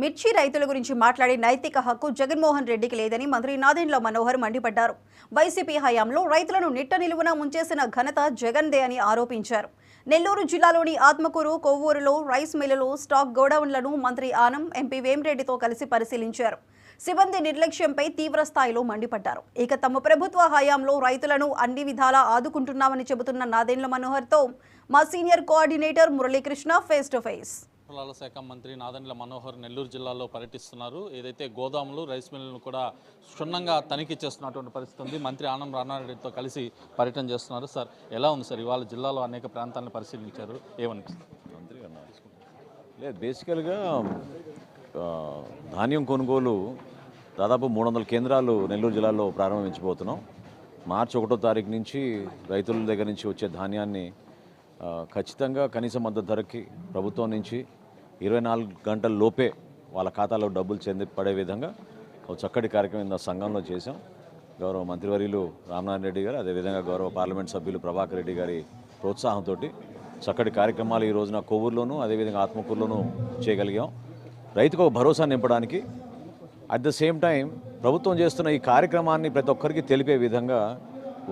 మిర్చి రైతుల గురించి మాట్లాడే నైతిక హక్కు జగన్మోహన్ రెడ్డికి లేదని మంత్రి నాదెండ్ల మనోహర్ మండిపడ్డారు. వైసీపీ హయాంలో రైతులను నిట్ట నిలువున ముంచేసిన ఘనత జగన్దే అని ఆరోపించారు. నెల్లూరు జిల్లాలోని ఆత్మకూరు, కొవ్వూరులో రైస్ మిల్లులు, స్టాక్ గోడౌన్లను మంత్రి ఆనం, ఎంపీ వేమిరెడ్డితో కలిసి పరిశీలించారు. సిబ్బంది నిర్లక్ష్యంపై తీవ్ర స్థాయిలో మండిపడ్డారు. ఇక తమ ప్రభుత్వ హయాంలో రైతులను అన్ని విధాలా ఆదుకుంటున్నామని చెబుతున్న నాదెండ్ల మనోహర్తో మా senior coordinator Muralikrishna face to face. పొలాల శాఖ మంత్రి నాదెండ్ల మనోహర్ నెల్లూరు జిల్లాలో పర్యటిస్తున్నారు. ఏదైతే గోదాములు, రైస్ మిల్లులను కూడా క్షుణ్ణంగా తనిఖీ చేస్తున్నటువంటి పరిస్థితి ఉంది. మంత్రి ఆనం రామనారాయణరెడ్డితో కలిసి పర్యటన చేస్తున్నారు. సార్, ఎలా ఉంది సార్? ఇవాళ జిల్లాలో అనేక ప్రాంతాలను పరిశీలించారు. ఏమనిపిస్తుంది? మంత్రి లేదు, బేసికల్గా ధాన్యం కొనుగోలు దాదాపు 300 కేంద్రాలు నెల్లూరు జిల్లాలో ప్రారంభించబోతున్నాం. మార్చి 1వ తారీఖు నుంచి రైతుల దగ్గర నుంచి వచ్చే ధాన్యాన్ని ఖచ్చితంగా కనీస మద్దతు ధరకి ప్రభుత్వం నుంచి 24 గంటల లోపే వాళ్ళ ఖాతాలో డబ్బులు పడే విధంగా ఒక చక్కటి కార్యక్రమం సంఘంలో చేశాం. గౌరవ మంత్రివర్యులు రామనారాయణ రెడ్డి గారు, అదేవిధంగా గౌరవ పార్లమెంట్ సభ్యులు ప్రభాకర్ రెడ్డి గారి ప్రోత్సాహంతో చక్కటి కార్యక్రమాలు ఈ రోజున కొవ్వూరులోనూ అదేవిధంగా ఆత్మకూరులోనూ చేయగలిగాం. రైతుకు ఒక భరోసా నింపడానికి, అట్ ద సేమ్ టైం ప్రభుత్వం చేస్తున్న ఈ కార్యక్రమాన్ని ప్రతి ఒక్కరికి తెలిపే విధంగా,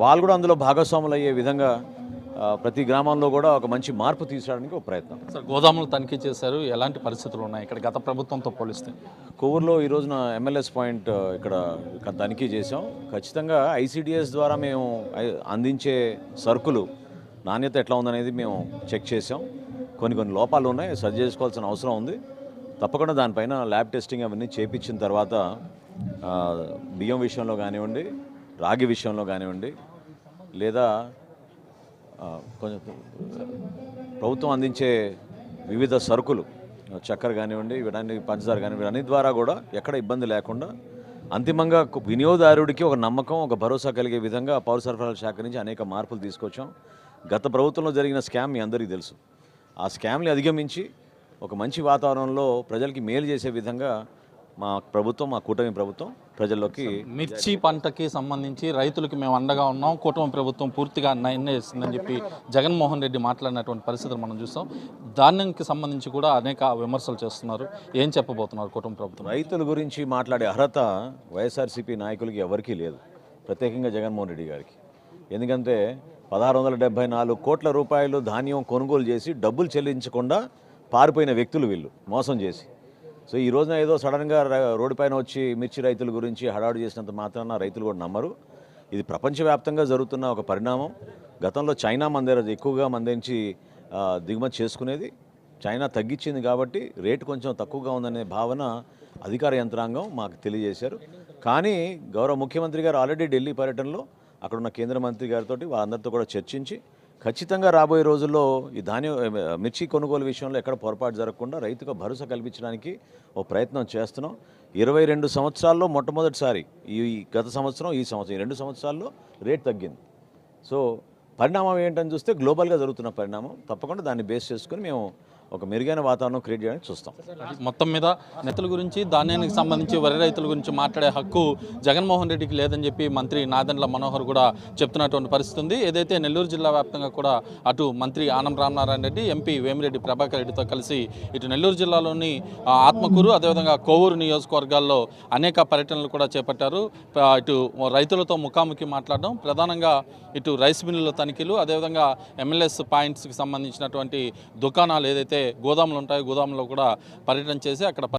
వాళ్ళు కూడా అందులో భాగస్వాములు అయ్యే విధంగా ప్రతి గ్రామంలో కూడా ఒక మంచి మార్పు తీసుకురావడానికి ఒక ప్రయత్నం. సార్, గోదాములు తనిఖీ చేశారు. ఎలాంటి పరిస్థితులు ఉన్నాయి ఇక్కడ గత ప్రభుత్వంతో పోలిస్తే? కొవ్వూరులో ఈ రోజున MLS పాయింట్ ఇక్కడ తనిఖీ చేసాం. ఖచ్చితంగా ICDS ద్వారా మేము అందించే సరుకులు నాణ్యత ఎట్లా ఉందనేది మేము చెక్ చేసాం. కొన్ని లోపాలు ఉన్నాయి, సరి చేసుకోవాల్సిన అవసరం ఉంది. తప్పకుండా దానిపైన ల్యాబ్ టెస్టింగ్ అవన్నీ చేయించిన తర్వాత బియ్యం విషయంలో కానివ్వండి, రాగి విషయంలో కానివ్వండి, లేదా కొంచెం ప్రభుత్వం అందించే వివిధ సరుకులు, చక్కెర కానివ్వండి, వీటన్ని పంచదార కానివ్వండి, అన్ని ద్వారా కూడా ఎక్కడ ఇబ్బంది లేకుండా అంతిమంగా వినియోగదారుడికి ఒక నమ్మకం, ఒక భరోసా కలిగే విధంగా పౌర సరఫరాల శాఖ నుంచి అనేక మార్పులు తీసుకొచ్చాం. గత ప్రభుత్వంలో జరిగిన స్కామ్ మీ అందరికీ తెలుసు. ఆ స్కామ్ని అధిగమించి ఒక మంచి వాతావరణంలో ప్రజలకి మేలు చేసే విధంగా మా ప్రభుత్వం, మా కూటమి ప్రభుత్వం ప్రజల్లోకి. మిర్చి పంటకి సంబంధించి రైతులకి మేము అండగా ఉన్నాం, కూటమి ప్రభుత్వం పూర్తిగా నిర్ణయిస్తుందని చెప్పి జగన్మోహన్ రెడ్డి మాట్లాడినటువంటి పరిస్థితులు మనం చూస్తాం. ధాన్యంకి సంబంధించి కూడా అనేక విమర్శలు చేస్తున్నారు. ఏం చెప్పబోతున్నారు కూటమి ప్రభుత్వం? రైతుల గురించి మాట్లాడే అర్హత వైఎస్ఆర్సీపీ నాయకులకి ఎవరికీ లేదు, ప్రత్యేకంగా జగన్మోహన్ రెడ్డి గారికి. ఎందుకంటే 1674 కోట్ల రూపాయలు ధాన్యం కొనుగోలు చేసి డబ్బులు చెల్లించకుండా పారిపోయిన వ్యక్తులు వీళ్ళు, మోసం చేసి. సో ఈ రోజున ఏదో సడన్గా రోడ్డు పైన వచ్చి మిర్చి రైతుల గురించి హడావుడి చేసినంత మాత్రాన రైతులు కూడా నమ్మరు. ఇది ప్రపంచవ్యాప్తంగా జరుగుతున్న ఒక పరిణామం. గతంలో చైనా ఎక్కువగా మందించి దిగుమతి చేసుకునేది, చైనా తగ్గించింది కాబట్టి రేటు కొంచెం తక్కువగా ఉందనే భావన అధికార యంత్రాంగం మాకు తెలియజేశారు. కానీ గౌరవ ముఖ్యమంత్రి గారు ఆల్రెడీ ఢిల్లీ పర్యటనలో అక్కడున్న కేంద్ర మంత్రి గారితో వాళ్ళందరితో కూడా చర్చించి ఖచ్చితంగా రాబోయే రోజుల్లో ఈ మిర్చి కొనుగోలు విషయంలో ఎక్కడ పొరపాటు జరగకుండా రైతుకు భరోసా కల్పించడానికి ఒక ప్రయత్నం చేస్తున్నాం. 22 సంవత్సరాల్లో మొట్టమొదటిసారి ఈ గత సంవత్సరం, ఈ సంవత్సరం, ఈ 2 సంవత్సరాల్లో రేట్ తగ్గింది. సో పరిణామం ఏంటని చూస్తే గ్లోబల్గా జరుగుతున్న పరిణామం. తప్పకుండా దాన్ని బేస్ చేసుకుని మేము ఒక మెరుగైన వాతావరణం క్రియేట్ చేయడానికి చూస్తాం. మొత్తం మీద రైతుల గురించి, ధాన్యానికి సంబంధించి వరి రైతుల గురించి మాట్లాడే హక్కు జగన్మోహన్ రెడ్డికి లేదని చెప్పి మంత్రి నాదెండ్ల మనోహర్ కూడా చెప్తున్నటువంటి పరిస్థితి ఉంది. ఏదైతే నెల్లూరు జిల్లా వ్యాప్తంగా కూడా అటు మంత్రి ఆనం రామనారాయణ రెడ్డి, ఎంపీ వేమిరెడ్డి ప్రభాకర్ రెడ్డితో కలిసి ఇటు నెల్లూరు జిల్లాలోని ఆత్మకూరు, అదేవిధంగా కొవ్వూరు నియోజకవర్గాల్లో అనేక పర్యటనలు కూడా చేపట్టారు. ఇటు రైతులతో ముఖాముఖి మాట్లాడడం, ప్రధానంగా ఇటు రైస్ మిల్లుల తనిఖీలు, అదేవిధంగా MLS పాయింట్స్కి సంబంధించినటువంటి దుకాణాలు ఏదైతే గోదాములు ఉంటాయో గోదాములో కూడా పర్యటన చేసి అక్కడ